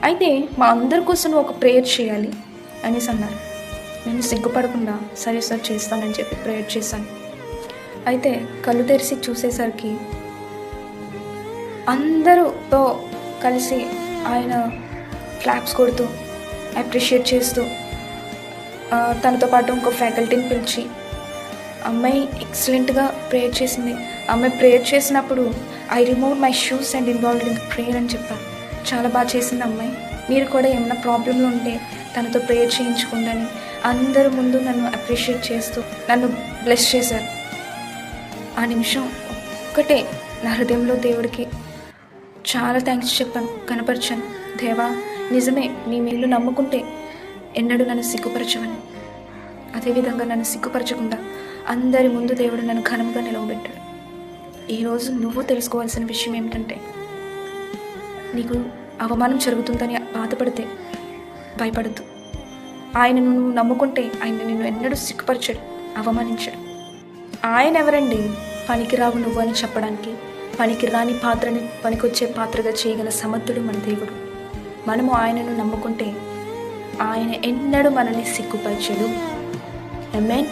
అయితే మా అందరి కోసం నువ్వు ఒక ప్రేయర్ చేయాలి అనేసి అన్నారు. నేను సిగ్గుపడకుండా సరే సార్ చేస్తానని చెప్పి ప్రేయర్ చేశాను. అయితే కళ్ళు తెరిచి చూసేసరికి అందరూతో కలిసి ఆయన క్లాప్స్ కొడుతూ అప్రిషియేట్ చేస్తూ తనతో పాటు ఇంకో ఫ్యాకల్టీని పిలిచి అమ్మాయి ఎక్సలెంట్గా ప్రేయర్ చేసింది, అమ్మాయి ప్రేయర్ చేసినప్పుడు I remove my shoes and involved in prayer అని చెప్పారు. చాలా బాగా చేసింది అమ్మాయి, మీరు కూడా ఏమైనా ప్రాబ్లంలు ఉంటే తనతో ప్రేయర్ చేయించుకుందని అందరి ముందు నన్ను అప్రిషియేట్ చేస్తూ నన్ను బ్లెస్ చేశారు. ఆ నిమిషం ఒక్కటే నా హృదయంలో దేవుడికి చాలా థ్యాంక్స్ చెప్పాను, కనపరిచాను. దేవా, నిజమే, నీ మీరు నమ్ముకుంటే ఎన్నడూ నన్ను సిగ్గుపరచవని. అదేవిధంగా నన్ను సిగ్గుపరచకుండా అందరి ముందు దేవుడు నన్ను ఘనంగా నిలవబెట్టాడు. ఈరోజు నువ్వు తెలుసుకోవాల్సిన విషయం ఏమిటంటే, నీకు అవమానం జరుగుతుందని బాధపడితే భయపడద్దు. ఆయనను నువ్వు నమ్ముకుంటే ఆయన నిన్ను ఎన్నడూ సిగ్గుపరచడు, అవమానించాడు. ఆయన ఎవరండి పనికిరావు నువ్వు అని చెప్పడానికి? పనికి రాని పాత్రని పనికొచ్చే పాత్రగా చేయగల సమర్థుడు మన దేవుడు. మనము ఆయనను నమ్ముకుంటే ఆయన ఎన్నడూ మనల్ని సిగ్గుపరచడు. ఆమేన్.